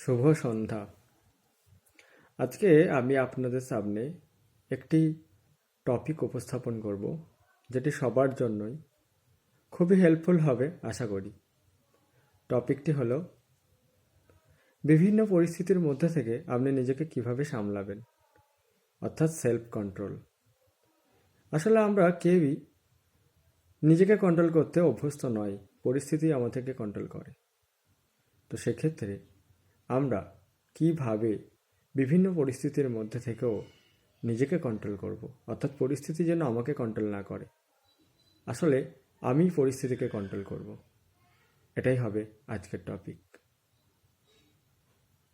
শুভ সন্ধ্যা। আজকে আমি আপনাদের সামনে একটি টপিক উপস্থাপন করব, যেটি সবার জন্যই খুবই হেল্পফুল হবে আশা করি। টপিকটি হলো বিভিন্ন পরিস্থিতির মধ্যে থেকে আপনি নিজেকে কিভাবে সামলাবেন, অর্থাৎ সেলফ কন্ট্রোল। আসলে আমরা কেউই নিজেকে কন্ট্রোল করতে অভ্যস্ত নয়, পরিস্থিতি আমাদেরকে কন্ট্রোল করে। তো সেক্ষেত্রে আমরা কিভাবে বিভিন্ন পরিস্থিতির মধ্যে থেকেও নিজেকে কন্ট্রোল করব, অর্থাৎ পরিস্থিতি যেন আমাকে কন্ট্রোল না করে, আসলে আমি পরিস্থিতিকে কন্ট্রোল করব, এটাই হবে আজকের টপিক।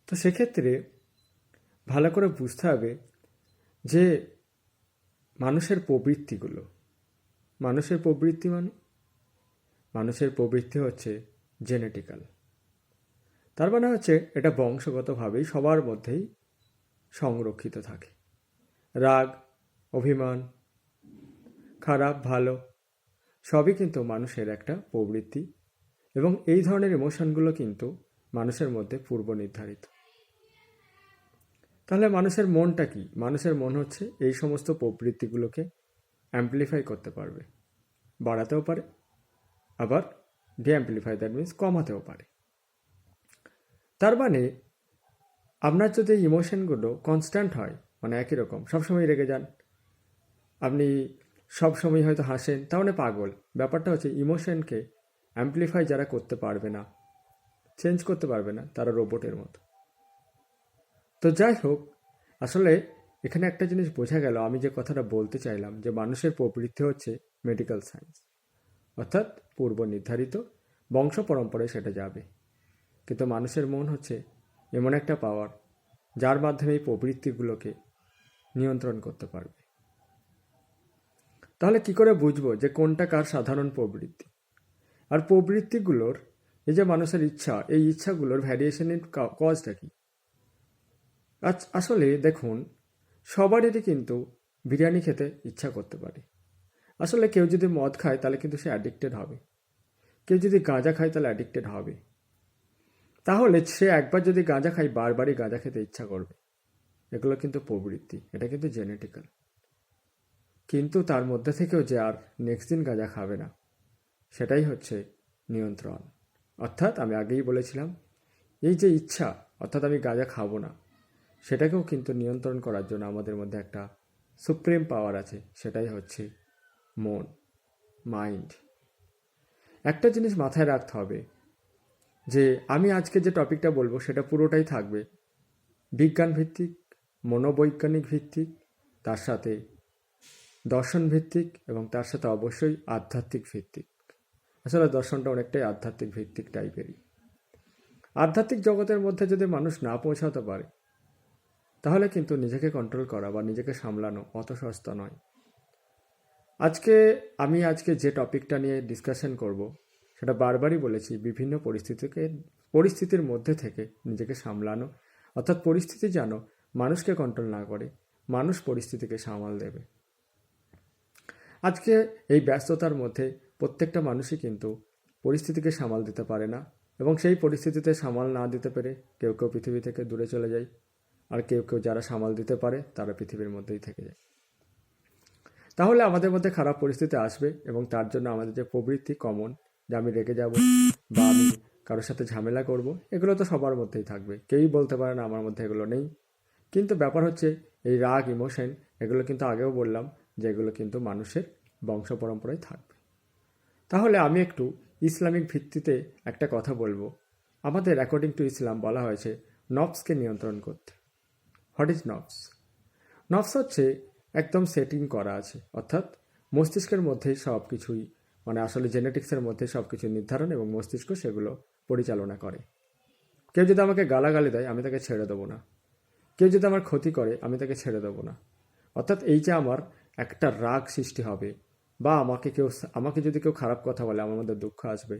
তো সেক্ষেত্রে ভালো করে বুঝতে হবে যে মানুষের প্রবৃত্তিগুলো, মানুষের প্রবৃত্তি হচ্ছে জেনেটিক্যাল। তার মানে হচ্ছে এটা বংশগতভাবেই সবার মধ্যেই সংরক্ষিত থাকে। রাগ, অভিমান, খারাপ ভালো সবই কিন্তু মানুষের একটা প্রবৃত্তি, এবং এই ধরনের ইমোশনগুলো কিন্তু মানুষের মধ্যে পূর্ব নির্ধারিত। তাহলে মানুষের মনটা কি? মানুষের মন হচ্ছে এই সমস্ত প্রবৃত্তিগুলোকে অ্যাম্পলিফাই করতে পারবে, বাড়াতেও পারে, আবার ডিঅ্যাম্পলিফাই, দ্যাট মিনস কমাতেও পারে। তার মানে আপনার যদি ইমোশনগুলো কনস্ট্যান্ট হয়, মানে একই রকম, সবসময় রেগে যান, আপনি সবসময় হয়তো হাসেন, তাহলে পাগল। ব্যাপারটা হচ্ছে ইমোশনকে অ্যাম্পলিফাই যারা করতে পারবে না, চেঞ্জ করতে পারবে না, তারা রোবটের মতো। তো যাই হোক, আসলে এখানে একটা জিনিস বোঝা গেল, আমি যে কথাটা বলতে চাইলাম, যে মানুষের প্রবৃত্তি হচ্ছে মেডিকেল সায়েন্স, অর্থাৎ পূর্ব নির্ধারিত, বংশ পরম্পরায় সেটা যাবে। কিন্তু মানুষের মন হচ্ছে এমন একটা পাওয়ার যার মাধ্যমে এই প্রবৃত্তিগুলোকে নিয়ন্ত্রণ করতে পারবে। তাহলে কি করে বুঝবো যে কোনটা কার সাধারণ প্রবৃত্তি? আর প্রবৃত্তিগুলোর এই যে মানুষের ইচ্ছা, এই ইচ্ছাগুলোর ভ্যারিয়েশনের কজটা কি? আসলে দেখুন, সবারই কিন্তু বিরিয়ানি খেতে ইচ্ছা করতে পারে। আসলে কেউ যদি মদ খায় তাহলে কিন্তু সে অ্যাডিক্টেড হবে, কেউ যদি গাঁজা খায় তাহলে অ্যাডিক্টেড হবে। তাহলে সে একবার যদি গাঁজা খায় বারবারই গাঁজা খেতে ইচ্ছা করবে। এগুলো কিন্তু প্রবৃত্তি, এটা কিন্তু জেনেটিক্যাল। কিন্তু তার মধ্যে থেকেও যে আর নেক্সট দিন গাঁজা খাবে না, সেটাই হচ্ছে নিয়ন্ত্রণ। অর্থাৎ আমি আগেই বলেছিলাম, এই যে ইচ্ছা, অর্থাৎ আমি গাঁজা খাবো না, সেটাকেও কিন্তু নিয়ন্ত্রণ করার জন্য আমাদের মধ্যে একটা সুপ্রিম পাওয়ার আছে, সেটাই হচ্ছে মন, মাইন্ড। একটা জিনিস মাথায় রাখতে হবে, যে আমি আজকে যে টপিকটা বলবো সেটা পুরোটাই থাকবে বিজ্ঞান ভিত্তিক, মনোবৈজ্ঞানিক ভিত্তিক, তার সাথে দর্শন ভিত্তিক, এবং তার সাথে অবশ্যই আধ্যাত্মিক ভিত্তিক। আসলে দর্শনটা অনেকটাই আধ্যাত্মিক ভিত্তিক টাইপেরই। আধ্যাত্মিক জগতের মধ্যে যদি মানুষ না পৌঁছাতে পারে, তাহলে কিন্তু নিজেকে কন্ট্রোল করা বা নিজেকে সামলানো অত সস্তা নয়। আমি যে টপিকটা নিয়ে ডিসকাশন করব, সেটা বারবারই বলেছি, বিভিন্ন পরিস্থিতির মধ্যে থেকে নিজেকে সামলানো, অর্থাৎ পরিস্থিতি যেন মানুষকে কন্ট্রোল না করে, মানুষ পরিস্থিতিকে সামাল দেবে। আজকে এই ব্যস্ততার মধ্যে প্রত্যেকটা মানুষই কিন্তু পরিস্থিতিকে সামাল দিতে পারে না, এবং সেই পরিস্থিতিতে সামাল না দিতে পেরে কেউ কেউ পৃথিবী থেকে দূরে চলে যায়, আর কেউ কেউ যারা সামাল দিতে পারে তারা পৃথিবীর মধ্যেই থেকে যায়। তাহলে আমাদের মধ্যে খারাপ পরিস্থিতি আসবে, এবং তার জন্য আমাদের যে প্রবৃত্তি কমন, যে আমি রেগে যাব বা আমি কারোর সাথে ঝামেলা করব, এগুলো তো সবার মধ্যেই থাকবে, কেউই বলতে পারে না আমার মধ্যে এগুলো নেই। কিন্তু ব্যাপার হচ্ছে এই রাগ, ইমোশন, এগুলো কিন্তু আগেও বললাম যে এগুলো কিন্তু মানুষের বংশ পরম্পরায় থাকবে। তাহলে আমি একটু ইসলামিক ভিত্তিতে একটা কথা বলবো। আমাদের অ্যাকর্ডিং টু ইসলাম বলা হয়েছে নফসকে নিয়ন্ত্রণ করতে। হোয়াট ইজ নফস? নফস হচ্ছে একদম সেটিং করা আছে, অর্থাৎ মস্তিষ্কের মধ্যেই সব কিছুই, মানে আসলে জেনেটিক্সের মধ্যে সব কিছু নির্ধারণ, এবং মস্তিষ্ক সেগুলো পরিচালনা করে। কেউ যদি আমাকে গালাগালি দেয়, আমি তাকে ছেড়ে দেবো না। কেউ যদি আমার ক্ষতি করে, আমি তাকে ছেড়ে দেবো না। অর্থাৎ এই যে আমার একটা রাগ সৃষ্টি হবে, বা আমাকে যদি কেউ খারাপ কথা বলে, আমার মধ্যে দুঃখ আসবে,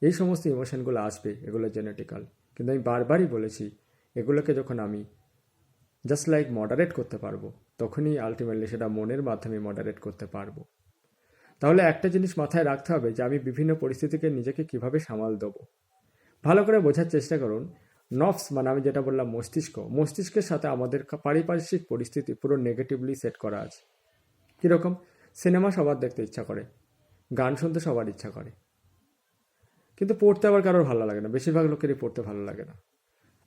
এই সমস্ত ইমোশনগুলো আসবে, এগুলো জেনেটিক্যাল। কিন্তু আমি বারবারই বলেছি, এগুলোকে যখন আমি জাস্ট লাইক মডারেট করতে পারবো, তখনই আলটিমেটলি সেটা মনের মাধ্যমে মডারেট করতে পারবো। তাহলে একটা জিনিস মাথায় রাখতে হবে, যে আমি বিভিন্ন পরিস্থিতিকে নিজেকে কিভাবে সামাল দেবো। ভালো করে বোঝার চেষ্টা করুন, নফস মানে আমি যেটা বললাম মস্তিষ্কের সাথে আমাদের পারিপার্শ্বিক পরিস্থিতি পুরো নেগেটিভলি সেট করা আছে। কীরকম? সিনেমা সবার দেখতে ইচ্ছা করে, গান শুনতে সবার ইচ্ছা করে, কিন্তু পড়তে আবার কারোর ভালো লাগে না, বেশিরভাগ লোকেরই পড়তে ভালো লাগে না।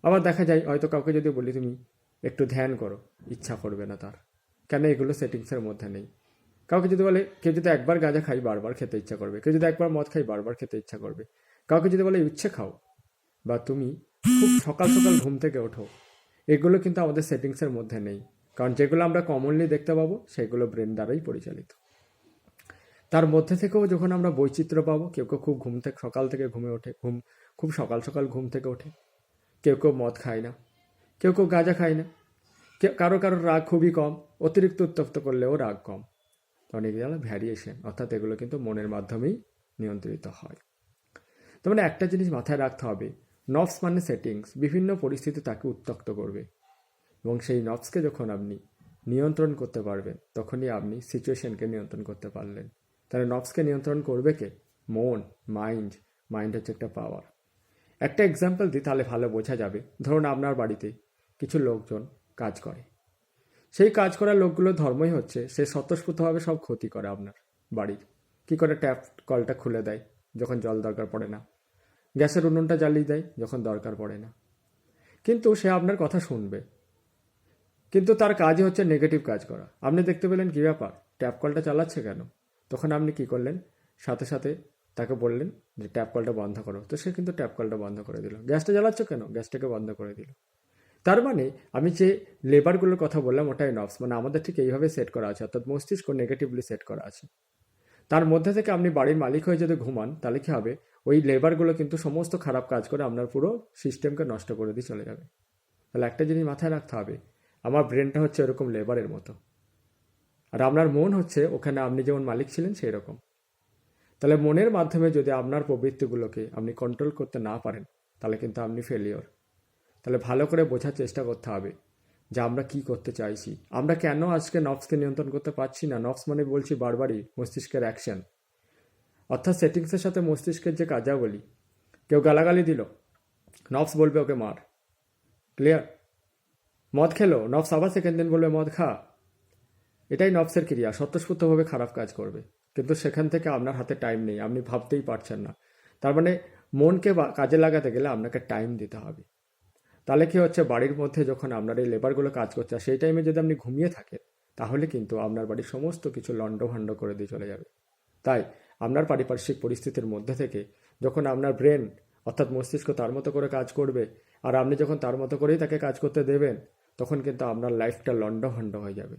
আবার দেখা যায় হয়তো কাউকে যদি বলি তুমি একটু ধ্যান করো, ইচ্ছা করবে না তার, কেন? এগুলো সেটিংসের মধ্যে নেই। কাউকে যদি বলে, কেউ যদি একবার গাঁজা খাই বারবার খেতে ইচ্ছা করবে, কেউ যদি একবার মদ খাই বারবার খেতে ইচ্ছা করবে। কাউকে যদি বলে উচ্ছে খাও বা তুমি খুব সকাল সকাল ঘুম থেকে ওঠো, এগুলো কিন্তু আমাদের সেটিংসের মধ্যে নেই, কারণ যেগুলো আমরা কমনলি দেখতে পাবো সেগুলো ব্রেন দ্বারাই পরিচালিত। তার মধ্যে থেকেও যখন আমরা বৈচিত্র্য পাবো, কেউ কেউ খুব সকাল থেকে ঘুমে ওঠে, খুব সকাল সকাল ঘুম থেকে ওঠে, কেউ কেউ মদ খায় না, কেউ কেউ গাঁজা খায় না, কারো রাগ খুবই কম, অতিরিক্ত উত্তপ্ত করলেও রাগ কম। তখন এগুলো ভ্যারিয়েশন, অর্থাৎ এগুলো কিন্তু মনের মাধ্যমেই নিয়ন্ত্রিত হয়। তার মানে একটা জিনিস মাথায় রাখতে হবে, নফস মানে সেটিংস, বিভিন্ন পরিস্থিতি তাকে উত্তক্ত করবে, এবং সেই নফসকে যখন আপনি নিয়ন্ত্রণ করতে পারবেন তখনই আপনি সিচুয়েশনকে নিয়ন্ত্রণ করতে পারলেন। তাহলে নফসকে নিয়ন্ত্রণ করবে কে? মন, মাইন্ড হচ্ছে একটা পাওয়ার। একটা এক্সাম্পল দিই তাহলে ভালো বোঝা যাবে। ধরুন আপনার বাড়িতে কিছু লোকজন কাজ করে, সেই কাজ করা লোকগুলোর ধর্মই হচ্ছে সে স্বতঃস্ফূর্তভাবে সব ক্ষতি করে আপনার বাড়ির। কি করে? ট্যাপ কলটা খুলে দেয় যখন জল দরকার পড়ে না, গ্যাসের উনুনটা জ্বালিয়ে দেয় যখন দরকার পড়ে না, কিন্তু সে আপনার কথা শুনবে, কিন্তু তার কাজই হচ্ছে নেগেটিভ কাজ করা। আপনি দেখতে পেলেন কী ব্যাপার, ট্যাপ কলটা চালাচ্ছে কেন? তখন আপনি কি করলেন? সাথে সাথে তাকে বললেন যে ট্যাপ কলটা বন্ধ করো, তো সে কিন্তু ট্যাপ কলটা বন্ধ করে দিল। গ্যাসটা জ্বালাচ্ছ কেন? গ্যাসটাকে বন্ধ করে দিল। তার মানে আমি যে লেবারগুলোর কথা বললাম ওটাই নফস, মানে আমাদের ঠিক এইভাবে সেট করা আছে, অর্থাৎ মস্তিষ্ক নেগেটিভলি সেট করা আছে। তার মধ্যে থেকে আপনি বাড়ির মালিক হয়ে যদি ঘুমান তাহলে কী হবে? ওই লেবারগুলো কিন্তু সমস্ত খারাপ কাজ করে আপনার পুরো সিস্টেমকে নষ্ট করে দিয়ে চলে যাবে। তাহলে একটা জিনিস মাথায় রাখতে হবে, আমার ব্রেনটা হচ্ছে এরকম লেবারের মতো, আর আপনার মন হচ্ছে ওখানে আপনি যেমন মালিক ছিলেন সেই রকম। তাহলে মনের মাধ্যমে যদি আপনার প্রবৃত্তিগুলোকে আপনি কন্ট্রোল করতে না পারেন তাহলে কিন্তু আপনি ফেলিওর। তাহলে ভালো করে বোঝার চেষ্টা করতে হবে যে আমরা কি করতে চাইছি, আমরা কেন আজকে নফসকে নিয়ন্ত্রণ করতে পারছি না। নফস মানে বলছি বারবারই মস্তিষ্কের অ্যাকশন, অর্থাৎ সেটিংসের সাথে মস্তিষ্কের যে কার্যাবলী। কেউ গালাগালি দিল, নফস বলবে ওকে মার, ক্লিয়ার? মদ খেলো, নফস আবার সেকেন্ড দিন বলবে মদ খা। এটাই নফসের ক্রিয়া, স্বতঃস্ফূর্তভাবে খারাপ কাজ করবে, কিন্তু সেখান থেকে আপনার হাতে টাইম নেই, আপনি ভাবতেই পারছেন না। তার মানে মনকে কাজে লাগাতে গেলে আপনাকে টাইম দিতে হবে। তাহলে কি হচ্ছে, বাড়ির মধ্যে যখন আপনার এই লেবারগুলো কাজ করছে সেই টাইমে যদি আপনি ঘুমিয়ে থাকেন তাহলে কিন্তু আপনার বাড়ির সমস্ত কিছু লণ্ডভণ্ড করে দিয়ে চলে যাবে। তাই আপনার পারিপার্শ্বিক পরিস্থিতির মধ্যে থেকে যখন আপনার ব্রেন অর্থাৎ মস্তিষ্ক তার মতো করে কাজ করবে, আর আপনি যখন তার মতো করেই তাকে কাজ করতে দেবেন, তখন কিন্তু আপনার লাইফটা লণ্ডভণ্ড হয়ে যাবে।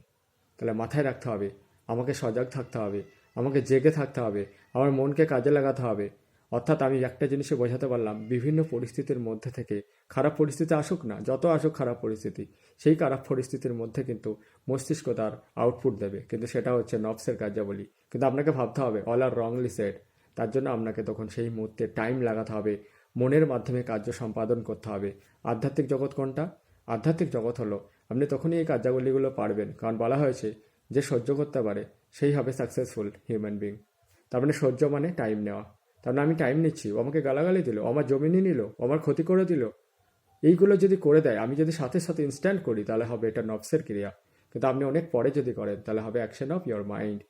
তাহলে মাথায় রাখতে হবে, আমাকে সজাগ থাকতে হবে, আমাকে জেগে থাকতে হবে, আমার মনকে কাজে লাগাতে হবে। অর্থাৎ আমি একটা জিনিসে বোঝাতে পারলাম, বিভিন্ন পরিস্থিতির মধ্যে থেকে খারাপ পরিস্থিতি আসুক না, যত আসুক খারাপ পরিস্থিতি, সেই খারাপ পরিস্থিতির মধ্যে কিন্তু মস্তিষ্ক তার আউটপুট দেবে, কিন্তু সেটা হচ্ছে নফসের কার্যাবলী। কিন্তু আপনাকে ভাবতে হবে অল আর রংলি সেড। তার জন্য আপনাকে তখন সেই মুহূর্তে টাইম লাগাতে হবে, মনের মাধ্যমে কার্য সম্পাদন করতে হবে। আধ্যাত্মিক জগৎ কোনটা? আধ্যাত্মিক জগৎ হলো আপনি তখনই এই কার্যাবলীগুলো পারবেন, কারণ বলা হয়েছে যে সহ্য করতে পারে সেই হবে সাকসেসফুল হিউম্যান বিং। তার মানে সহ্য মানে টাইম নেওয়া। তার মানে আমি টাইম নিচ্ছি, ও আমাকে গালাগালি দিল, আমার জমি নিয়ে নিল, আমার ক্ষতি করে দিল, এইগুলো যদি করে দেয়, আমি যদি সাথে সাথে ইনস্ট্যান্ট করি তাহলে হবে এটা নফসের ক্রিয়া। কিন্তু আপনি অনেক পরে যদি করেন তাহলে হবে অ্যাকশন অফ ইয়োর মাইন্ড।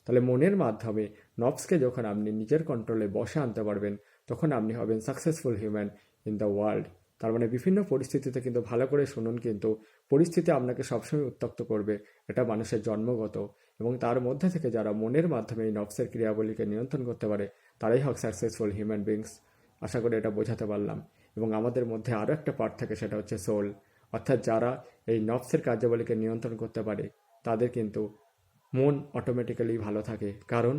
তাহলে মনের মাধ্যমে নফসকে যখন আপনি নিজের কন্ট্রোলে বসে আনতে পারবেন তখন আপনি হবেন successful human in the world. তার মানে বিভিন্ন পরিস্থিতিতে কিন্তু ভালো করে শুনুন, কিন্তু পরিস্থিতি আপনাকে সবসময় উত্তক্ত করবে, এটা মানুষের জন্মগত। এবং তার মধ্যে থেকে যারা মনের মাধ্যমে এই নফসের ক্রিয়াবলীকে নিয়ন্ত্রণ করতে পারে তারাই হোক সাকসেসফুল হিউম্যান বিংস। আশা করি এটা বোঝাতে পারলাম। এবং আমাদের মধ্যে আরও একটা পার্ট থাকে, সেটা হচ্ছে সোল, অর্থাৎ যারা এই নফসের কার্যাবলীকে নিয়ন্ত্রণ করতে পারে তাদের কিন্তু মন অটোমেটিক্যালি ভালো থাকে, কারণ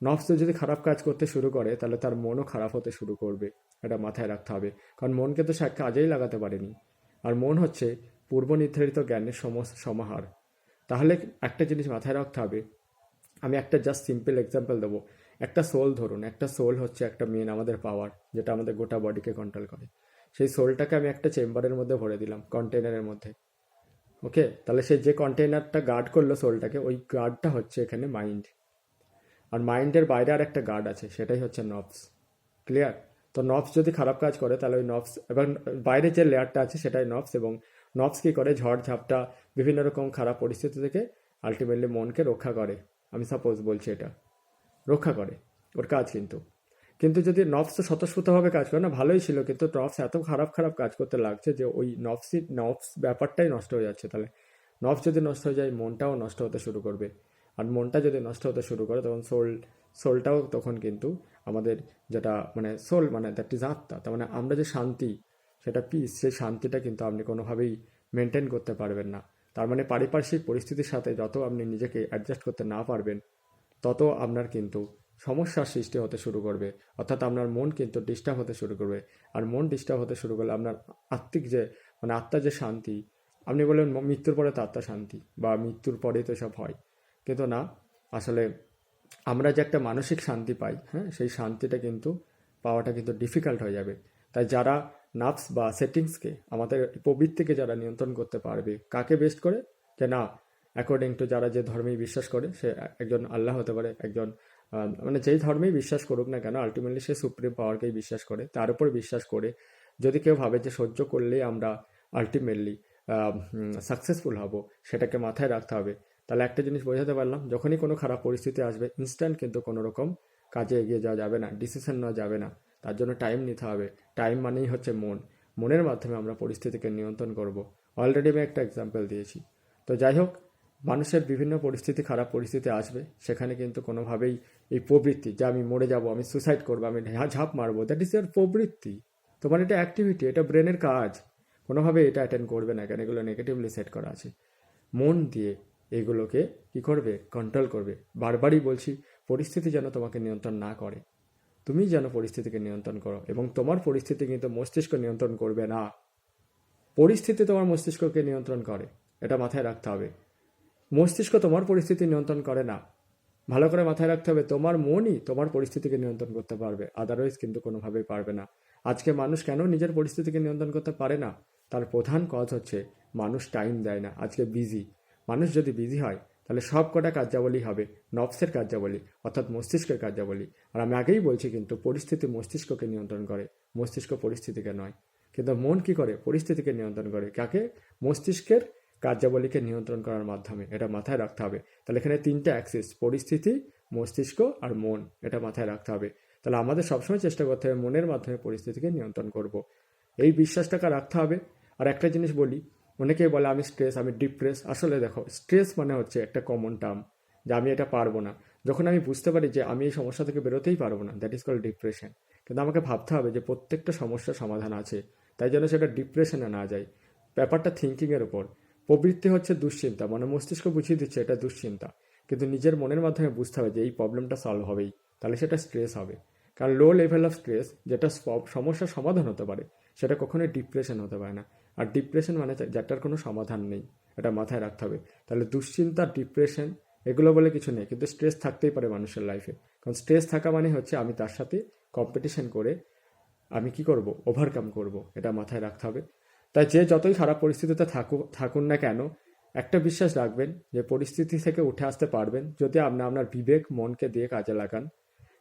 নফস যদি খারাপ কাজ করতে শুরু করে তাহলে তার মনও খারাপ হতে শুরু করবে। এটা মাথায় রাখতে হবে, কারণ মনকে তো সে কাজেই লাগাতে পারেনি, আর মন হচ্ছে পূর্ব নির্ধারিত জ্ঞানের সমাহার। তাহলে একটা জিনিস মাথায় রাখতে হবে, আমি একটা জাস্ট সিম্পল এক্সাম্পল দেবো। একটা সোল ধরুন, একটা সোল হচ্ছে একটা মেন আমাদের পাওয়ার, যেটা আমাদের গোটা বডিকে কন্ট্রোল করে। সেই সোলটাকে আমি একটা চেম্বারের মধ্যে ভরে দিলাম, কন্টেনারের মধ্যে। ওকে, তাহলে সে যে কন্টেনারটা গার্ড করলো সোলটাকে, ওই গার্ডটা হচ্ছে এখানে মাইন্ড। আর মাইন্ডের বাইরে আর একটা গার্ড আছে, সেটাই হচ্ছে নফস। ক্লিয়ার? তো নবস যদি খারাপ কাজ করে তাহলে ওই নবস এবং বাইরে যে লেয়ারটা আছে সেটাই নবস, এবং নবস কী করে ঝড় ঝাপটা বিভিন্ন রকম খারাপ পরিস্থিতি থেকে আলটিমেটলি মনকে রক্ষা করে। আমি সাপোজ বলছি এটা রক্ষা করে ওর কাজ, কিন্তু যদি নবস তো স্বতঃস্ফূর্তভাবে কাজ করে না, ভালোই ছিল, কিন্তু নবস এত খারাপ খারাপ কাজ করতে লাগছে যে ওই নবস ব্যাপারটাই নষ্ট হয়ে যাচ্ছে। তাহলে নবস যদি নষ্ট হয়ে যায় মনটাও নষ্ট হতে শুরু করবে, আর মনটা যদি নষ্ট হতে শুরু করে তখন সোলটাও তখন কিন্তু আমাদের যেটা মানে সোল মানে দ্যাট ইজ আত্মা, তার মানে আমরা যে শান্তি সেটা পিস, সেই শান্তিটা কিন্তু আপনি কোনোভাবেই মেনটেন করতে পারবেন না। তার মানে পারিপার্শ্বিক পরিস্থিতির সাথে যত আপনি নিজেকে অ্যাডজাস্ট করতে না পারবেন তত আপনার কিন্তু সমস্যার সৃষ্টি হতে শুরু করবে, অর্থাৎ আপনার মন কিন্তু ডিস্টার্ব হতে শুরু করবে। আর মন ডিস্টার্ব হতে শুরু করলে আপনার আত্মিক যে মানে আত্মার যে শান্তি, আপনি বললেন মৃত্যুর পরে তো আত্মা শান্তি বা মৃত্যুর পরেই তো সব হয়, কিন্তু না, আসলে আমরা যে একটা মানসিক শান্তি পাই, হ্যাঁ, সেই শান্তিটা কিন্তু পাওয়াটা কিন্তু ডিফিকাল্ট হয়ে যাবে। তাই যারা নার্ভস বা সেটিংসকে আমাদের প্রবৃত্তিকে যারা নিয়ন্ত্রণ করতে পারবে, কাকে বেস্ট করে, যে না অ্যাকর্ডিং টু যারা যে ধর্মেই বিশ্বাস করে, সে একজন আল্লাহ হতে পারে, একজন মানে যেই ধর্মেই বিশ্বাস করুক না কেন আলটিমেটলি সে সুপ্রিম পাওয়ারকেই বিশ্বাস করে, তার উপর বিশ্বাস করে যদি কেউ ভাবে যে সহ্য করলেই আমরা আলটিমেটলি সাকসেসফুল হব, সেটাকে মাথায় রাখতে হবে। তাহলে একটা জিনিস বোঝাতে পারলাম, যখনই কোনো খারাপ পরিস্থিতি আসবে ইনস্ট্যান্ট কিন্তু কোনো রকম কাজে এগিয়ে যাওয়া যাবে না, ডিসিশন নেওয়া যাবে না, তার জন্য টাইম নিতে হবে। টাইম মানেই হচ্ছে মনের মাধ্যমে আমরা পরিস্থিতিকে নিয়ন্ত্রণ করব। অলরেডি আমি একটা এক্সাম্পল দিয়েছি। তো যাই হোক, মানুষের বিভিন্ন পরিস্থিতি, খারাপ পরিস্থিতি আসবে, সেখানে কিন্তু কোনোভাবেই এই প্রবৃত্তি যে আমি মরে যাব, আমি সুসাইড করবো, আমি ঝাঁপ মারবো, দ্যাট ইজ ইয়ার প্রবৃত্তি। তোমার এটা অ্যাক্টিভিটি, এটা ব্রেনের কাজ, কোনোভাবে এটা অ্যাটেন্ড করবে না, কেন এগুলো নেগেটিভলি সেট করা আছে। মন দিয়ে এগুলোকে কি করবে, কন্ট্রোল করবে। বারবারই বলছি, পরিস্থিতি যেন তোমাকে নিয়ন্ত্রণ না করে, তুমি যেন পরিস্থিতিকে নিয়ন্ত্রণ করো, এবং তোমার পরিস্থিতি কিন্তু মস্তিষ্ক নিয়ন্ত্রণ করবে না, পরিস্থিতি তোমার মস্তিষ্ককে নিয়ন্ত্রণ করে, এটা মাথায় রাখতে হবে। মস্তিষ্ক তোমার পরিস্থিতি নিয়ন্ত্রণ করে না, ভালো করে মাথায় রাখতে হবে, তোমার মনই তোমার পরিস্থিতিকে নিয়ন্ত্রণ করতে পারবে, আদারওয়াইজ কিন্তু কোনোভাবেই পারবে না। আজকে মানুষ কেন নিজের পরিস্থিতিকে নিয়ন্ত্রণ করতে পারে না, তার প্রধান কজ হচ্ছে মানুষ টাইম দেয় না, আজকে বিজি। মানুষ যদি বিজি হয় তাহলে সব কটা কার্যাবলী হবে নফসের কার্যাবলী, অর্থাৎ মস্তিষ্কের কার্যাবলী। আর আমি আগেই বলছি কিন্তু পরিস্থিতি মস্তিষ্ককে নিয়ন্ত্রণ করে, মস্তিষ্ক পরিস্থিতিকে নয়। কিন্তু মন কি করে, পরিস্থিতিকে নিয়ন্ত্রণ করে, কাকে, মস্তিষ্কের কার্যাবলীকে নিয়ন্ত্রণ করার মাধ্যমে, এটা মাথায় রাখতে হবে। তাহলে এখানে তিনটে অ্যাক্সিস, পরিস্থিতি, মস্তিষ্ক আর মন, এটা মাথায় রাখতে হবে। তাহলে আমাদের সবসময় চেষ্টা করতে হবে মনের মাধ্যমে পরিস্থিতিকে নিয়ন্ত্রণ করব, এই বিশ্বাসটাকে রাখতে হবে। আর একটা জিনিস বলি, অনেকেই বলে আমি স্ট্রেস, আমি ডিপ্রেস। আসলে দেখো, স্ট্রেস মানে হচ্ছে একটা কমন টার্ম, যে আমি এটা পারবো না। যখন আমি বুঝতে পারি যে আমি এই সমস্যা থেকে বেরোতেই পারবো না, দ্যাট ইজ কল্ড ডিপ্রেশন। কিন্তু আমাকে ভাবতে হবে যে প্রত্যেকটা সমস্যার সমাধান আছে, তাই জন্য সেটা ডিপ্রেশনে না যায়। ব্যাপারটা থিঙ্কিংয়ের উপর। প্রবৃত্তি হচ্ছে দুশ্চিন্তা, মানে মস্তিষ্ক বুঝিয়ে দিচ্ছে এটা দুশ্চিন্তা, কিন্তু নিজের মনের মাধ্যমে বুঝতে হবে যে এই প্রবলেমটা সলভ হবেই, তাহলে সেটা স্ট্রেস হবে। কারণ লো লেভেল অফ স্ট্রেস যেটা সমস্যার সমাধান হতে পারে, সেটা কখনোই ডিপ্রেশন হতে পারে না। আর ডিপ্রেশন মানে যেটার কোনো সমাধান নেই, এটা মাথায় রাখতে হবে। তাহলে দুশ্চিন্তা, ডিপ্রেশন এগুলো বলে কিছু নেই, কিন্তু স্ট্রেস থাকতেই পারে মানুষের লাইফে। কারণ স্ট্রেস থাকা মানে হচ্ছে আমি তার সাথে কম্পিটিশন করে আমি কি করব, ওভারকাম করব, এটা মাথায় রাখতে হবে। তাই যে যতই খারাপ পরিস্থিতিতে থাকুন না কেন, একটা বিশ্বাস রাখবেন যে পরিস্থিতি থেকে উঠে আসতে পারবেন যদি আপনি আপনার বিবেক মনকে দিয়ে কাজে লাগান।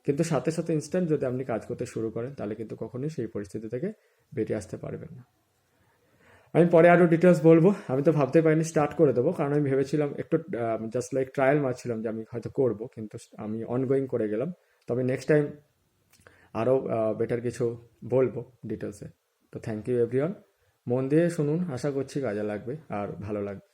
কিন্তু সাথে সাথে ইনস্ট্যান্ট যদি আপনি কাজ করতে শুরু করেন তাহলে কিন্তু কখনোই সেই পরিস্থিতি থেকে বেরিয়ে আসতে পারবেন না। আমি পরে আরও ডিটেলস বলবো। আমি তো ভাবতে পারিনি স্টার্ট করে দেবো, কারণ আমি ভেবেছিলাম একটু জাস্ট লাইক ট্রায়াল মারছিলাম যে আমি হয়তো করবো, কিন্তু আমি অনগোয়িং করে গেলাম। তবে নেক্সট টাইম আরও বেটার কিছু বলবো ডিটেলসে। তো থ্যাংক ইউ এভরিওয়ান, মন দিয়ে শুনুন, আশা করছি কাজে লাগবে আর ভালো লাগবে।